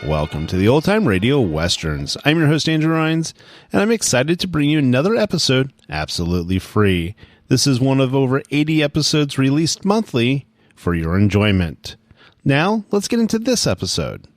Welcome to the Old Time Radio Westerns. I'm your host, Andrew Rhynes, and I'm excited to bring you another episode absolutely free. This is one of over 80 episodes released monthly for your enjoyment. Now, let's get into this episode.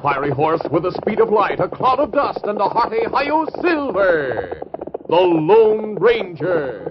Fiery horse with the speed of light, a cloud of dust, and a hearty Hi-Yo Silver, the Lone Ranger.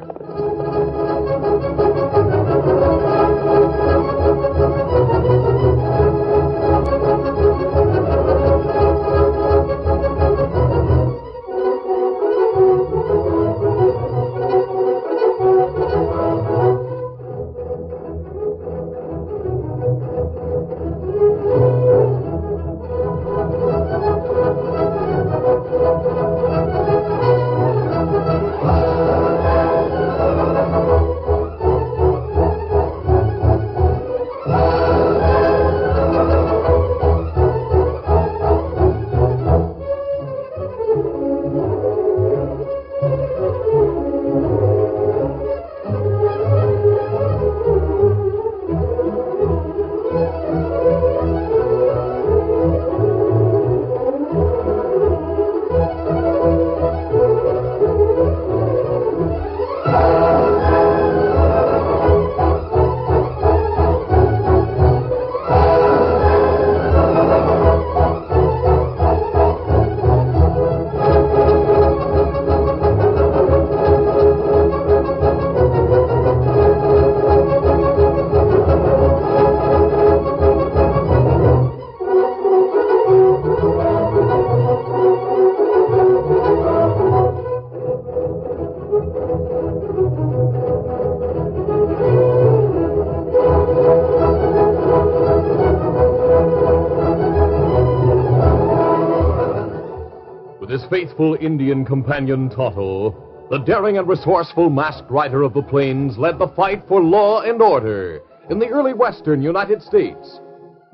Faithful Indian companion Tonto, the daring and resourceful masked rider of the plains, led the fight for law and order in the early western United States.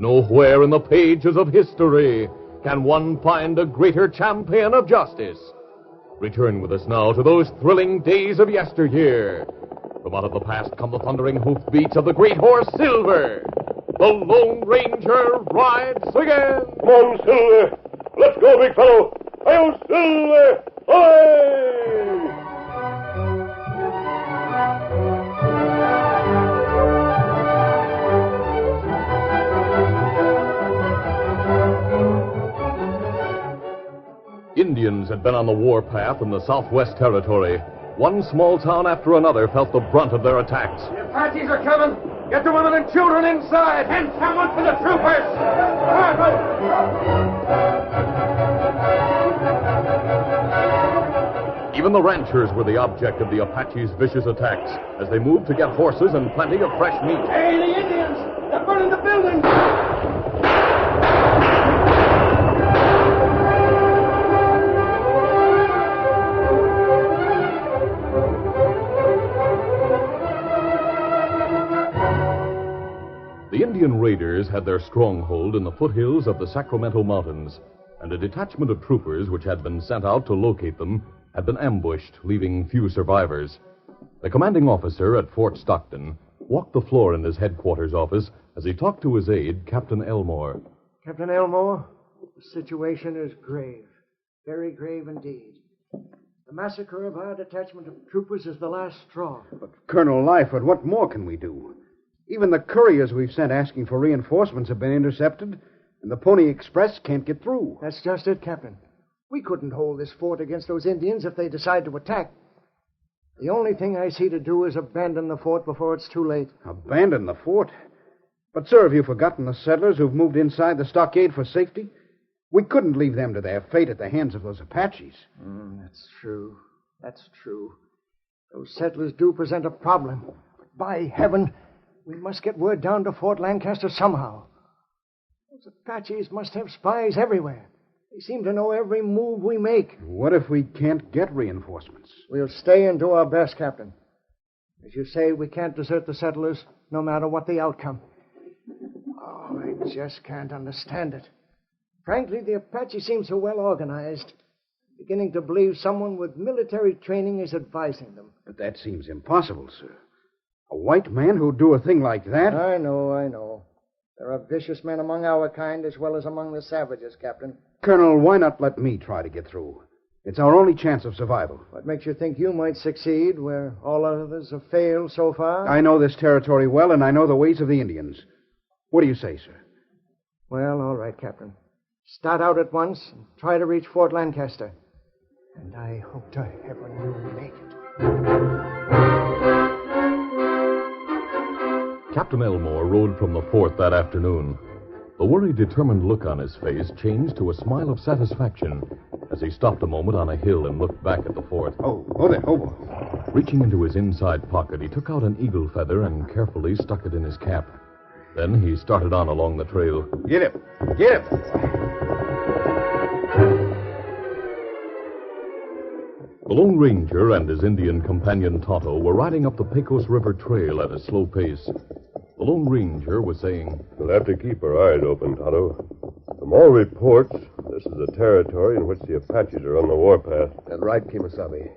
Nowhere in the pages of history can one find a greater champion of justice. Return with us now to those thrilling days of yesteryear. From out of the past come the thundering hoofbeats of the great horse Silver. The Lone Ranger rides again. Come on, Silver. Let's go, big fellow. Hi-Yo Silver! Away! Indians had been on the warpath in the Southwest Territory. One small town after another felt the brunt of their attacks. The Apaches are coming! Get the women and children inside! And someone for the troopers! Even the ranchers were the object of the Apaches' vicious attacks as they moved to get horses and plenty of fresh meat. Hey, the Indians! They're burning the building! The Indian raiders had their stronghold in the foothills of the Sacramento Mountains, and a detachment of troopers which had been sent out to locate them had been ambushed, leaving few survivors. The commanding officer at Fort Stockton walked the floor in his headquarters office as he talked to his aide, Captain Elmore. Captain Elmore, the situation is grave. Very grave indeed. The massacre of our detachment of troopers is the last straw. But, Colonel Lyford, what more can we do? Even the couriers we've sent asking for reinforcements have been intercepted, and the Pony Express can't get through. That's just it, Captain. We couldn't hold this fort against those Indians if they decide to attack. The only thing I see to do is abandon the fort before it's too late. Abandon the fort? But, sir, have you forgotten the settlers who've moved inside the stockade for safety? We couldn't leave them to their fate at the hands of those Apaches. That's true. That's true. Those settlers do present a problem. But by heaven, we must get word down to Fort Lancaster somehow. Those Apaches must have spies everywhere. They seem to know every move we make. What if we can't get reinforcements? We'll stay and do our best, Captain. As you say, we can't desert the settlers, no matter what the outcome. Oh, I just can't understand it. Frankly, the Apache seem so well organized. I'm beginning to believe someone with military training is advising them. But that seems impossible, sir. A white man who'd do a thing like that? I know. There are vicious men among our kind as well as among the savages, Captain. Colonel, why not let me try to get through? It's our only chance of survival. What makes you think you might succeed where all others have failed so far? I know this territory well, and I know the ways of the Indians. What do you say, sir? Well, all right, Captain. Start out at once and try to reach Fort Lancaster. And I hope to heaven you'll make it. Captain Elmore rode from the fort that afternoon. The worried, determined look on his face changed to a smile of satisfaction as he stopped a moment on a hill and looked back at the fort. Oh there, hobo. Reaching into his inside pocket, he took out an eagle feather and carefully stuck it in his cap. Then he started on along the trail. Get him. Get him. The Lone Ranger and his Indian companion Tonto were riding up the Pecos River Trail at a slow pace. The Lone Ranger was saying, We'll have to keep our eyes open, Tonto. From all reports, this is a territory in which the Apaches are on the warpath. That's right, Kimasabi.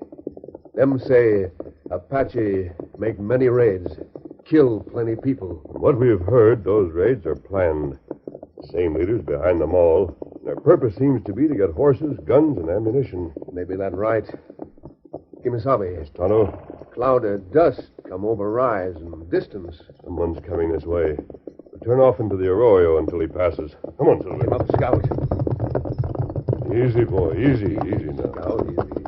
Them say Apache make many raids, kill plenty people. From what we have heard, those raids are planned. The same leaders behind them all. Their purpose seems to be to get horses, guns, and ammunition. Maybe that's right. Kimasabi. Tonto, Cloud of dust come over rise and distance. someone's coming this way. We'll turn off into the arroyo until he passes. Come on, Silver. Come up, Scout. Easy, boy. Easy now. Scout, easy.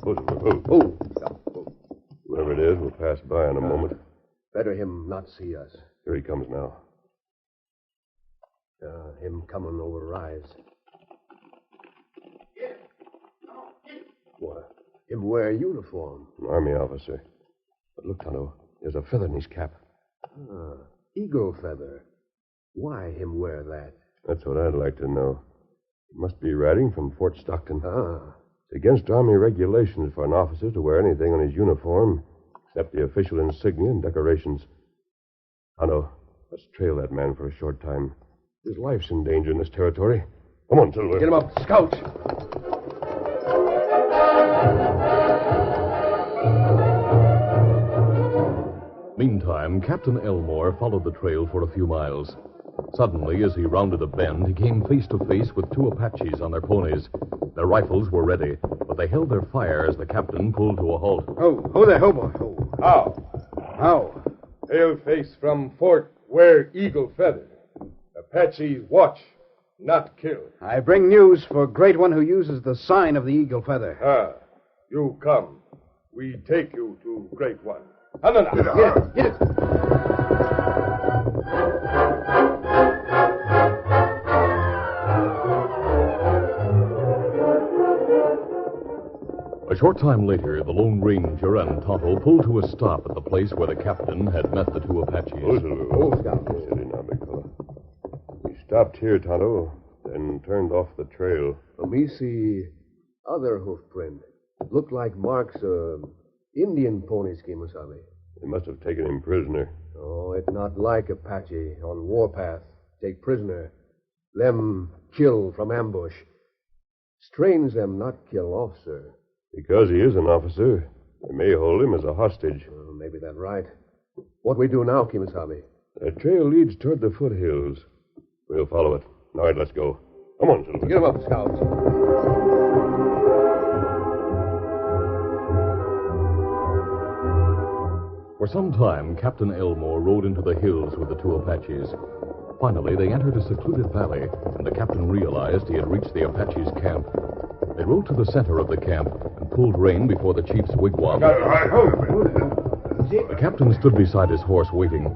Oh. Scout. Oh. Whoever it is will pass by in a moment. Better him not see us. Here he comes now. Him coming over rise. What? Him wear uniform. An army officer. But look, Tonto, there's a feather in his cap. Eagle feather. Why him wear that? That's what I'd like to know. He must be riding from Fort Stockton. Ah. It's against Army regulations for an officer to wear anything on his uniform except the official insignia and decorations. Tonto, let's trail that man for a short time. His life's in danger in this territory. Come on, Silver. Get him up, Scout. Meantime, Captain Elmore followed the trail for a few miles. Suddenly, as he rounded a bend, he came face to face with two Apaches on their ponies. Their rifles were ready, but they held their fire as the captain pulled to a halt. Oh there, hobo. How? Paleface from Fort wear eagle feather. Apaches watch, not kill. I bring news for great one who uses the sign of the eagle feather. You come. We take you to Great One. Get it. A short time later, the Lone Ranger and Tonto pulled to a stop at the place where the captain had met the two Apaches. Scout. Steady now, big fella. We stopped here, Tonto, then turned off the trail. Me see other hoof print. Look like marks of Indian ponies, Kimasabi. They must have taken him prisoner. Oh, it's not like Apache on warpath. Take prisoner. Them kill from ambush. Strange them not kill officer. Because he is an officer, they may hold him as a hostage. Maybe that's right. What we do now, Kimasabi? The trail leads toward the foothills. We'll follow it. All right, let's go. Come on, Silver. Get him up, Scouts. For some time, Captain Elmore rode into the hills with the two Apaches. Finally, they entered a secluded valley, and the captain realized he had reached the Apaches' camp. They rode to the center of the camp and pulled rein before the chief's wigwam. The captain stood beside his horse waiting.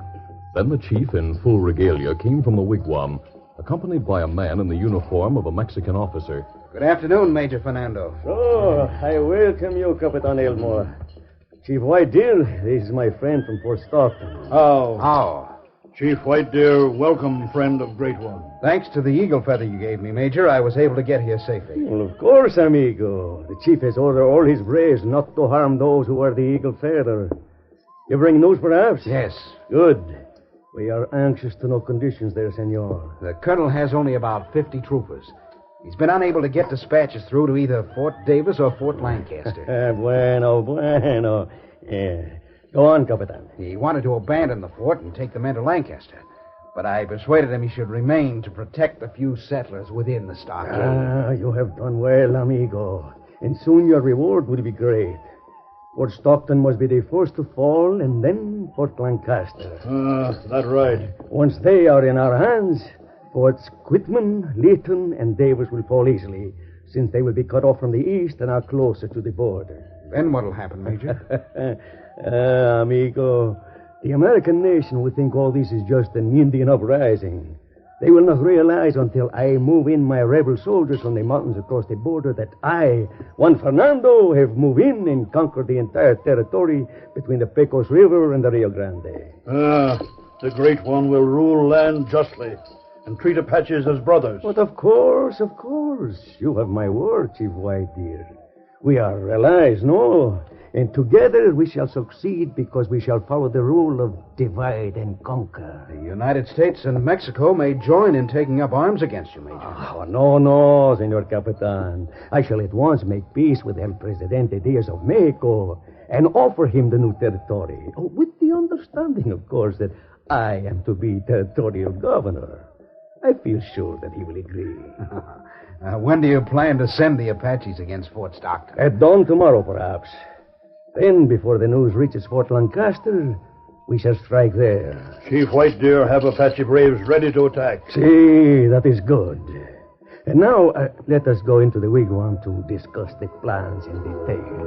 Then the chief, in full regalia, came from the wigwam, accompanied by a man in the uniform of a Mexican officer. Good afternoon, Major Fernando. Oh, I welcome you, Capitan Elmore. Chief White Deer, this is my friend from Fort Stockton. Oh. Chief White Deer, welcome, friend of Great One. Thanks to the eagle feather you gave me, Major, I was able to get here safely. Well, of course, amigo. The chief has ordered all his braves not to harm those who wear the eagle feather. You bring news, perhaps? Yes. Good. We are anxious to know conditions there, senor. The colonel has only about 50 troopers. He's been unable to get dispatches through to either Fort Davis or Fort Lancaster. Bueno. Go on, Capitan. He wanted to abandon the fort and take the men to Lancaster. But I persuaded him he should remain to protect the few settlers within the stockade. You have done well, amigo. And soon your reward will be great. Fort Stockton must be the first to fall, and then Fort Lancaster. That's right. Once they are in our hands, Forts Quitman, Layton, and Davis will fall easily, since they will be cut off from the east and are closer to the border. Then what'll happen, Major? Amigo, the American nation will think all this is just an Indian uprising. They will not realize until I move in my rebel soldiers from the mountains across the border that I, Juan Fernando, have moved in and conquered the entire territory between the Pecos River and the Rio Grande. The Great One will rule land justly and treat Apaches as brothers. But of course. You have my word, Chief White Deer. We are allies, no? And together we shall succeed because we shall follow the rule of divide and conquer. The United States and Mexico may join in taking up arms against you, Major. Oh, no, Senor Capitan. I shall at once make peace with El Presidente Diaz of Mexico and offer him the new territory. With the understanding, of course, that I am to be territorial governor. I feel sure that he will agree. When do you plan to send the Apaches against Fort Stockton? At dawn tomorrow, perhaps. Then, before the news reaches Fort Lancaster, we shall strike there. Chief White Deer have Apache braves ready to attack. See, that is good. And now, let us go into the wigwam to discuss the plans in detail.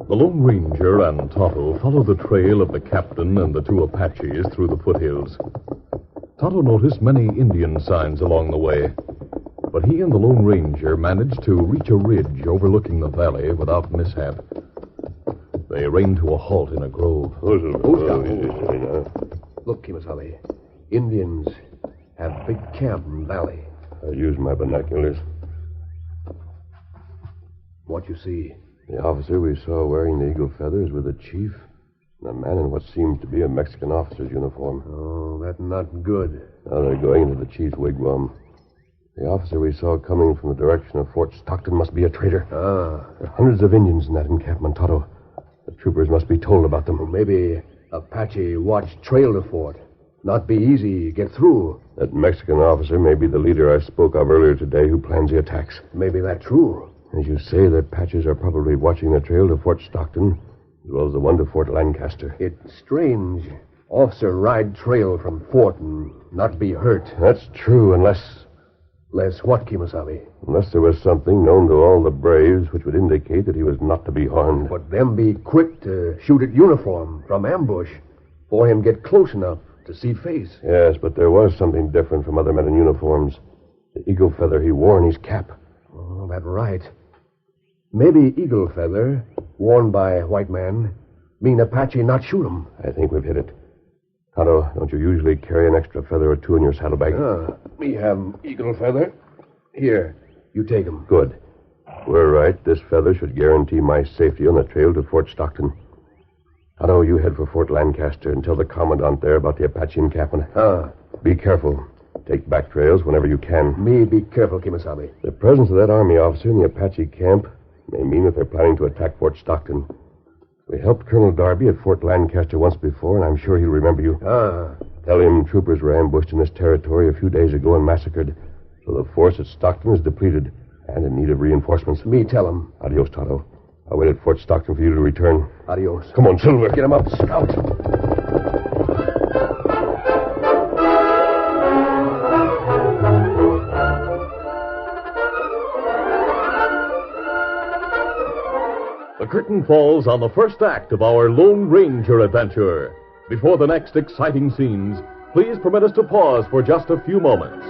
The Lone Ranger and Tonto follow the trail of the captain and the two Apaches through the foothills. Tonto noticed many Indian signs along the way, but he and the Lone Ranger managed to reach a ridge overlooking the valley without mishap. They reined to a halt in a grove. Look, Kimasabi. Indians have big camp in the valley. I use my binoculars. What you see? The officer we saw wearing the eagle feathers with the chief, and a man in what seems to be a Mexican officer's uniform. Oh, that's not good. Now they're going into the chief's wigwam. The officer we saw coming from the direction of Fort Stockton must be a traitor. There are hundreds of Indians in that encampment, Tonto. The troopers must be told about them. Well, maybe Apache watch trail to fort. Not be easy get through. That Mexican officer may be the leader I spoke of earlier today who plans the attacks. Maybe that's true. As you say, the Apaches are probably watching the trail to Fort Stockton, as well as the one to Fort Lancaster. It's strange. Officer ride trail from fort and not be hurt. That's true, unless... Less what, Kimasabi? Unless there was something known to all the braves which would indicate that he was not to be harmed. But them be quick to shoot at uniform from ambush for him get close enough to see face. Yes, but there was something different from other men in uniforms. The eagle feather he wore in his cap. Oh, that's right. Maybe eagle feather, worn by a white man, mean Apache not shoot him. I think we've hit it. Tonto, don't you usually carry an extra feather or two in your saddlebag? Me have eagle feather. Here, you take him. Good. We're right. This feather should guarantee my safety on the trail to Fort Stockton. Tonto, you head for Fort Lancaster and tell the commandant there about the Apache encampment. Be careful. Take back trails whenever you can. Me be careful, Kimasabi. The presence of that army officer in the Apache camp may mean that they're planning to attack Fort Stockton. We helped Colonel Darby at Fort Lancaster once before, and I'm sure he'll remember you. Tell him troopers were ambushed in this territory a few days ago and massacred, so the force at Stockton is depleted and in need of reinforcements. Me tell him. Adios, Tonto. I'll wait at Fort Stockton for you to return. Adios. Come on, Silver. Get him up, Scout. The curtain falls on the first act of our Lone Ranger adventure. Before the next exciting scenes, please permit us to pause for just a few moments.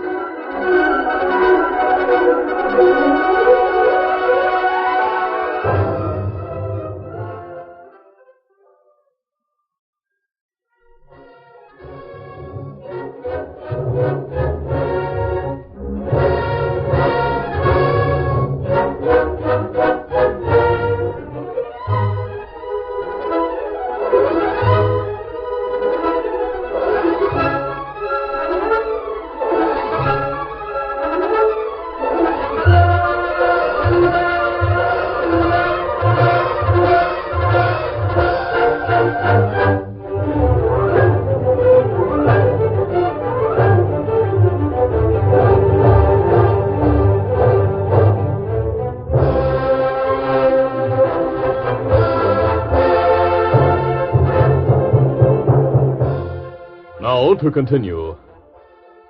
Now to continue.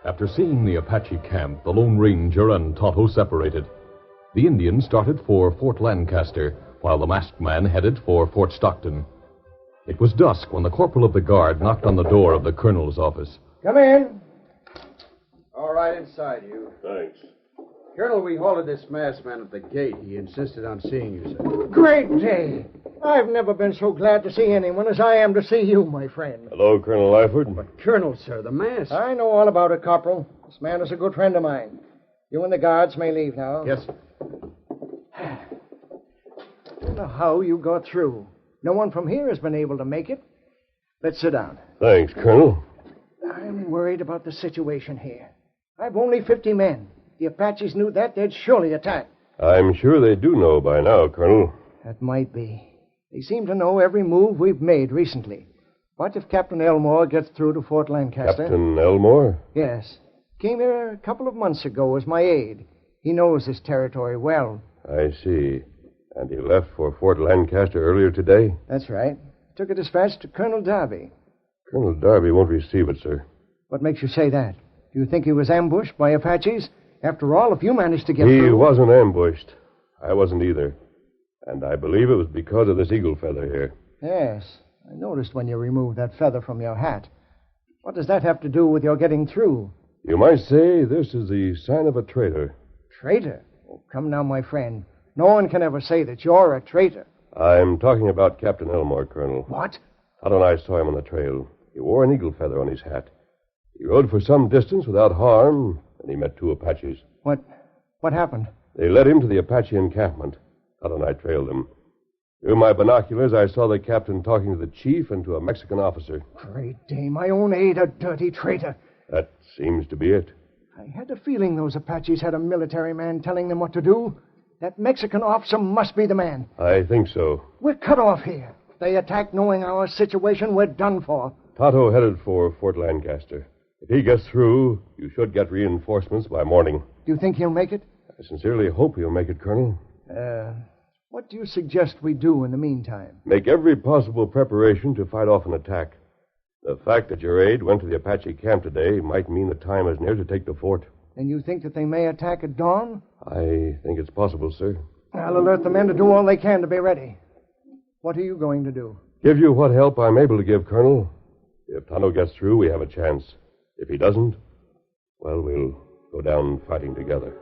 After seeing the Apache camp, the Lone Ranger and Tonto separated. The Indians started for Fort Lancaster, while the masked man headed for Fort Stockton. It was dusk when the corporal of the guard knocked on the door of the colonel's office. Come in. All right, inside you. Thanks. Colonel, we halted this masked man at the gate. He insisted on seeing you, sir. Great day. I've never been so glad to see anyone as I am to see you, my friend. Hello, Colonel Lyford. But, Colonel, sir, the mask. I know all about it, Corporal. This man is a good friend of mine. You and the guards may leave now. Yes, sir. I don't know how you got through. No one from here has been able to make it. Let's sit down. Thanks, Colonel. I'm worried about the situation here. I've only 50 men. The Apaches knew that, they'd surely attack. I'm sure they do know by now, Colonel. That might be. They seem to know every move we've made recently. What if Captain Elmore gets through to Fort Lancaster? Captain Elmore? Yes. Came here a couple of months ago as my aide. He knows this territory well. I see. And he left for Fort Lancaster earlier today? That's right. Took a dispatch to Colonel Darby. Colonel Darby won't receive it, sir. What makes you say that? Do you think he was ambushed by Apaches? After all, if you managed to get He through... wasn't ambushed. I wasn't either. And I believe it was because of this eagle feather here. Yes. I noticed when you removed that feather from your hat. What does that have to do with your getting through? You might say this is the sign of a traitor. Traitor? Oh, come now, my friend. No one can ever say that you're a traitor. I'm talking about Captain Elmore, Colonel. What? Todd and I saw him on the trail. He wore an eagle feather on his hat. He rode for some distance without harm, and he met two Apaches. What happened? They led him to the Apache encampment. Todd and I trailed them. Through my binoculars, I saw the captain talking to the chief and to a Mexican officer. Great day, my own aide, a dirty traitor. That seems to be it. I had a feeling those Apaches had a military man telling them what to do. That Mexican officer must be the man. I think so. We're cut off here. If they attack knowing our situation, we're done for. Tonto headed for Fort Lancaster. If he gets through, you should get reinforcements by morning. Do you think he'll make it? I sincerely hope he'll make it, Colonel. What do you suggest we do in the meantime? Make every possible preparation to fight off an attack. The fact that your aide went to the Apache camp today might mean the time is near to take the fort. And you think that they may attack at dawn? I think it's possible, sir. I'll alert the men to do all they can to be ready. What are you going to do? Give you what help I'm able to give, Colonel. If Tonto gets through, we have a chance. If he doesn't, well, we'll go down fighting together.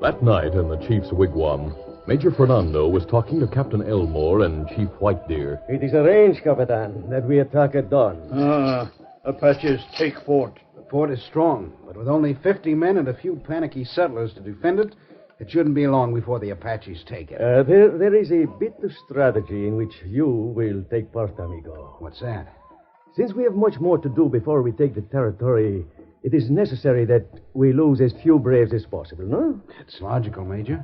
That night in the chief's wigwam, Major Fernando was talking to Captain Elmore and Chief Whitedeer. It is arranged, Capitan, that we attack at dawn. Apaches take fort. The fort is strong, but with only 50 men and a few panicky settlers to defend it, it shouldn't be long before the Apaches take it. There is a bit of strategy in which you will take part, amigo. What's that? Since we have much more to do before we take the territory, it is necessary that we lose as few braves as possible, no? It's logical, Major.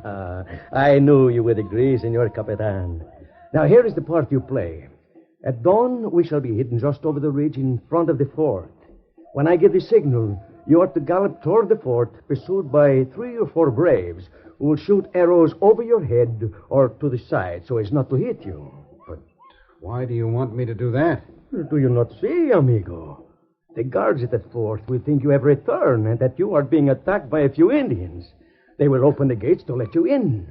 I knew you would agree, Senor Capitan. Now, here is the part you play. At dawn, we shall be hidden just over the ridge in front of the fort. When I give the signal, you are to gallop toward the fort, pursued by 3 or 4 braves who will shoot arrows over your head or to the side so as not to hit you. But why do you want me to do that? Do you not see, amigo? The guards at the fort will think you have returned and that you are being attacked by a few Indians. They will open the gates to let you in.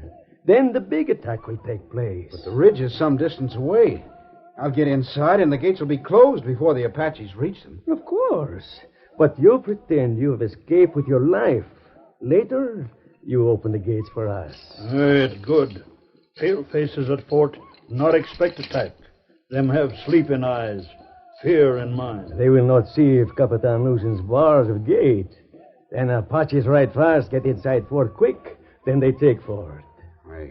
Then the big attack will take place. But the ridge is some distance away. I'll get inside, and the gates will be closed before the Apaches reach them. Of course. But you pretend you have escaped with your life. Later, you open the gates for us. It's good. Palefaces at fort not expect attack. Them have sleeping eyes, fear in mind. They will not see if Capitan loosens bars of gate. Then Apaches ride fast, get inside fort quick, then they take fort. I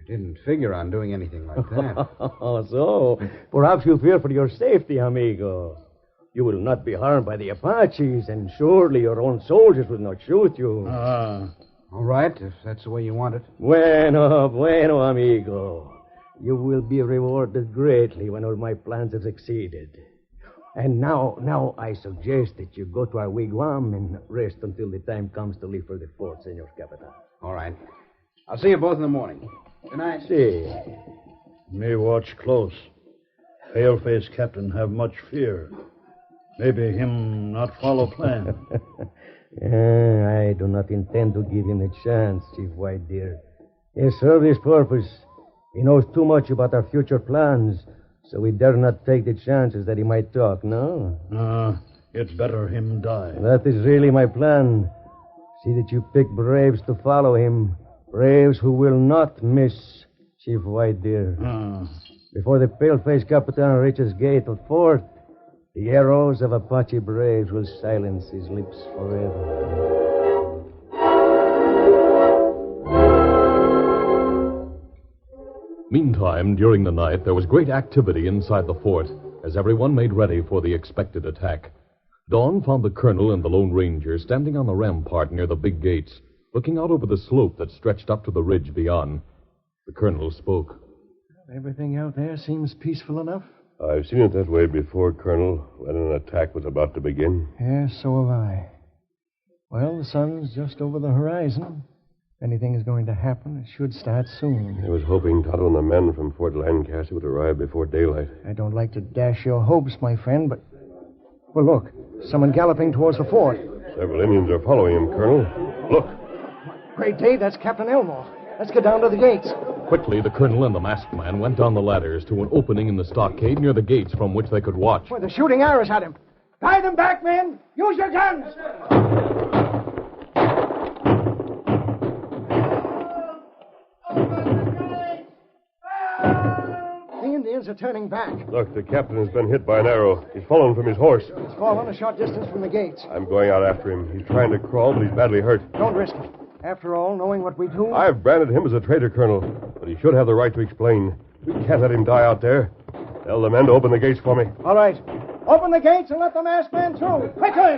didn't figure on doing anything like that. So, perhaps you fear for your safety, amigo. You will not be harmed by the Apaches, and surely your own soldiers will not shoot you. All right, if that's the way you want it. Bueno, amigo. You will be rewarded greatly when all my plans have succeeded. And now I suggest that you go to our wigwam and rest until the time comes to leave for the fort, Senor Capitan. All right. I'll see you both in the morning. Good night. See. Me watch close. Paleface captain have much fear. Maybe him not follow plan. I do not intend to give him a chance, Chief White Deer. He served his purpose. He knows too much about our future plans, so we dare not take the chances that he might talk, no? It's better him die. That is really my plan. See that you pick braves to follow him. Braves who will not miss, Chief White Deer. Before the pale-face Capitan reaches gate of fort, the arrows of Apache braves will silence his lips forever. Meantime, during the night, there was great activity inside the fort as everyone made ready for the expected attack. Dawn found the colonel and the Lone Ranger standing on the rampart near the big gates, looking out over the slope that stretched up to the ridge beyond. The colonel spoke. Everything out there seems peaceful enough. I've seen it that way before, Colonel, when an attack was about to begin. Yes, so have I. Well, the sun's just over the horizon. If anything is going to happen, it should start soon. I was hoping Tonto and the men from Fort Lancaster would arrive before daylight. I don't like to dash your hopes, my friend, but... Well, look. Someone galloping towards the fort. Several Indians are following him, Colonel. Look. Great day, that's Captain Elmore. Let's get down to the gates. Quickly, the colonel and the masked man went down the ladders to an opening in the stockade near the gates from which they could watch. Well, they're shooting arrows at him. Guide them back, men. Use your guns. The Indians are turning back. Look, the captain has been hit by an arrow. He's fallen from his horse. He's fallen a short distance from the gates. I'm going out after him. He's trying to crawl, but he's badly hurt. Don't risk it. After all, knowing what we do... I've branded him as a traitor, Colonel, but he should have the right to explain. We can't let him die out there. Tell the men to open the gates for me. All right. Open the gates and let the masked man through. Quickly!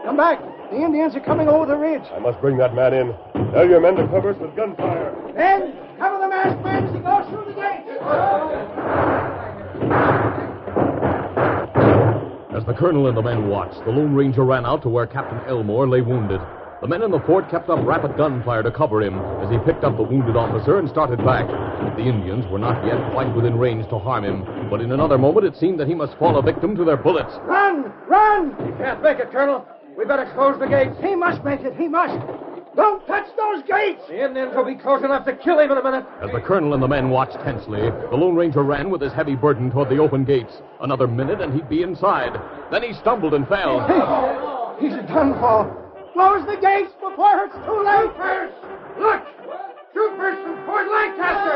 Come back. The Indians are coming over the ridge. I must bring that man in. Tell your men to cover us with gunfire. Men, cover the masked man as he goes through the gates. As the colonel and the men watched, the Lone Ranger ran out to where Captain Elmore lay wounded. The men in the fort kept up rapid gunfire to cover him as he picked up the wounded officer and started back. The Indians were not yet quite within range to harm him, but in another moment it seemed that he must fall a victim to their bullets. Run! Run! He can't make it, Colonel. We better close the gates. He must make it. He must. Don't touch those gates! The Indians will be close enough to kill him in a minute. As the colonel and the men watched tensely, the Lone Ranger ran with his heavy burden toward the open gates. Another minute and he'd be inside. Then he stumbled and fell. He's done for. Close the gates before it's too late. Troopers! Look! Troopers from Fort Lancaster!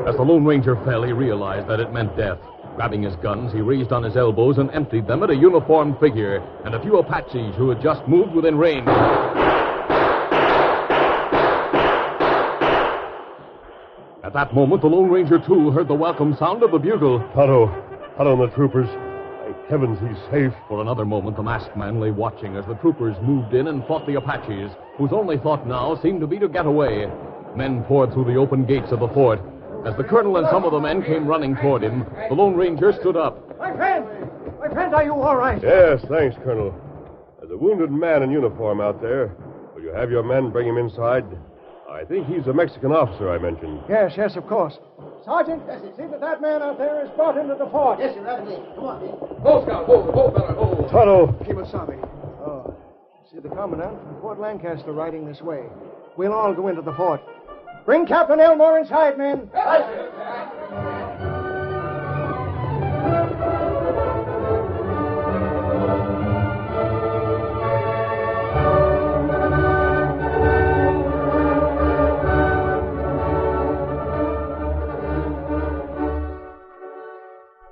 As the Lone Ranger fell, he realized that it meant death. Grabbing his guns, he raised on his elbows and emptied them at a uniformed figure and a few Apaches who had just moved within range. At that moment, the Lone Ranger, too, heard the welcome sound of the bugle. Tonto and the troopers. Thank heavens he's safe. For another moment, the masked man lay watching as the troopers moved in and fought the Apaches, whose only thought now seemed to be to get away. Men poured through the open gates of the fort. As the colonel and some of the men came running toward him, the Lone Ranger stood up. My friend, are you all right? Yes, thanks, Colonel. There's a wounded man in uniform out there. Will you have your men bring him inside? I think he's the Mexican officer I mentioned. Yes, of course. Sergeant, see that man out there is brought into the fort. Yes, you're right away. Come on, man. Hold, Scout. Hold, fella, hold. Tonto! Kimasabi. Oh, see the commandant from Fort Lancaster riding this way. We'll all go into the fort. Bring Captain Elmore inside, men.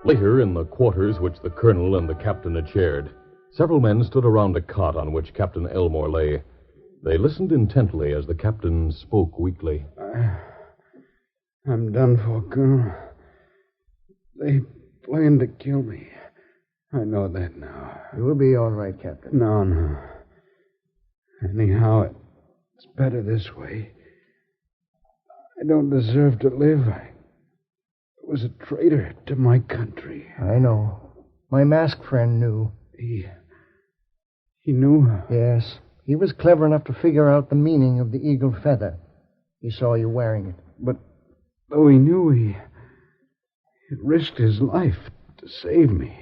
Later, in the quarters which the colonel and the captain had shared, several men stood around a cot on which Captain Elmore lay. They listened intently as the captain spoke weakly. I'm done for, Colonel. They planned to kill me. I know that now. You'll be all right, Captain. No. Anyhow, it's better this way. I don't deserve to live. I was a traitor to my country. I know. My masked friend knew. He knew? Yes. He was clever enough to figure out the meaning of the eagle feather. He saw you wearing it. But though he knew, he risked his life to save me.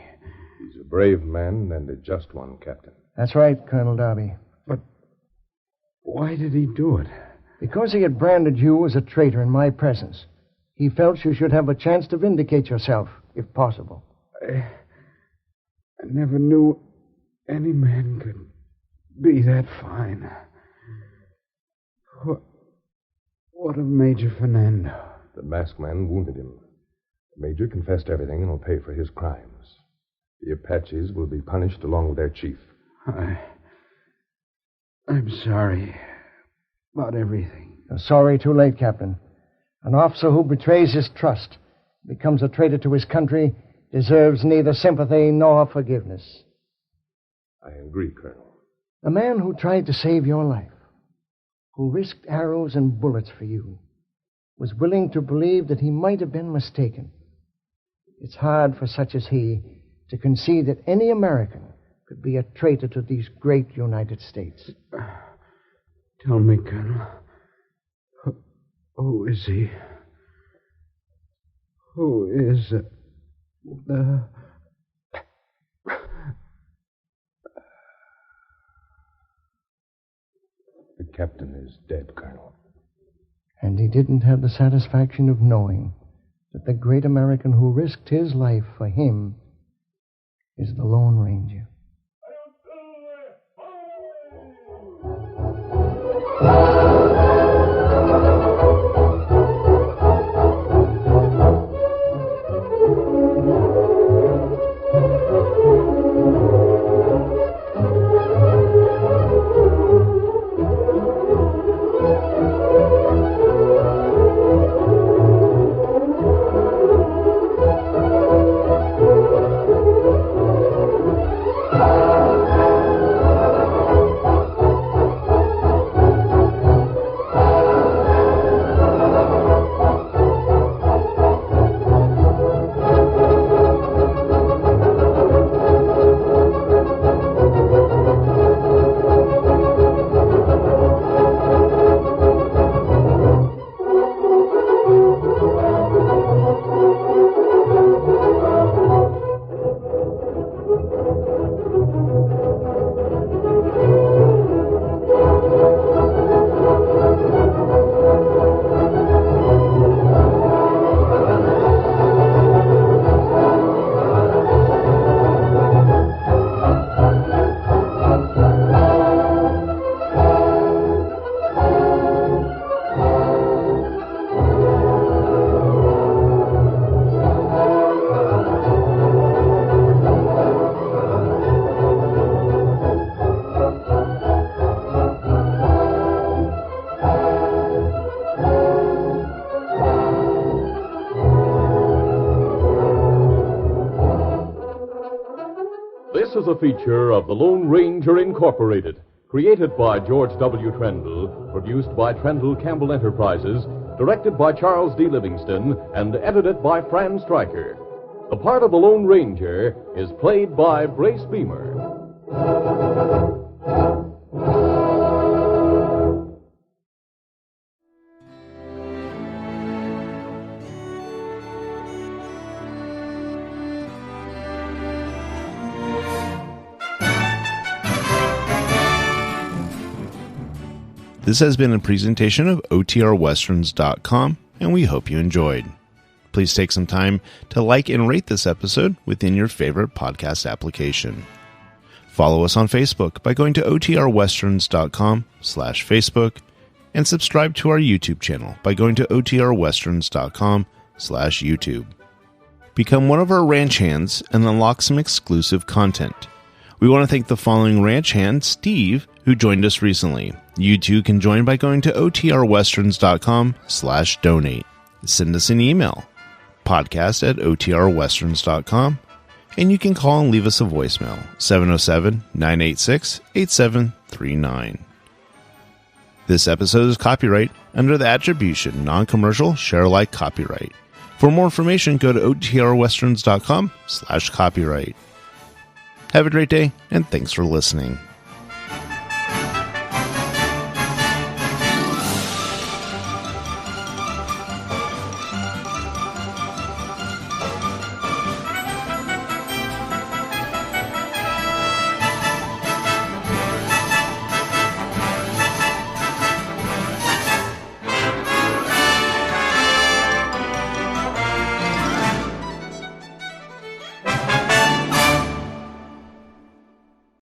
He's a brave man and a just one, Captain. That's right, Colonel Darby. But why did he do it? Because he had branded you as a traitor in my presence. He felt you should have a chance to vindicate yourself, if possible. I never knew any man could be that fine. What of Major Fernando? The masked man wounded him. The Major confessed everything and will pay for his crimes. The Apaches will be punished along with their chief. I'm sorry about everything. You're sorry too late, Captain. An officer who betrays his trust, becomes a traitor to his country, deserves neither sympathy nor forgiveness. I agree, Colonel. The man who tried to save your life, who risked arrows and bullets for you, was willing to believe that he might have been mistaken. It's hard for such as he to concede that any American could be a traitor to these great United States. Tell me, Colonel. Who is he? Who is the... The captain is dead, Colonel. And he didn't have the satisfaction of knowing that the great American who risked his life for him is the Lone Ranger. This is a feature of the Lone Ranger Incorporated, created by George W. Trendle, produced by Trendle Campbell Enterprises, directed by Charles D. Livingston, and edited by Fran Stryker. The part of the Lone Ranger is played by Brace Beamer. This has been a presentation of OTRWesterns.com, and we hope you enjoyed. Please take some time to like and rate this episode within your favorite podcast application. Follow us on Facebook by going to OTRWesterns.com/Facebook, and subscribe to our YouTube channel by going to OTRWesterns.com/YouTube. Become one of our ranch hands and unlock some exclusive content. We want to thank the following ranch hand, Steve, who joined us recently. You too can join by going to OTRWesterns.com/donate. Send us an email, podcast@OTRWesterns.com, and you can call and leave us a voicemail, 707-986-8739. This episode is copyright under the attribution, non-commercial, share-alike copyright. For more information, go to OTRWesterns.com/copyright. Have a great day, and thanks for listening.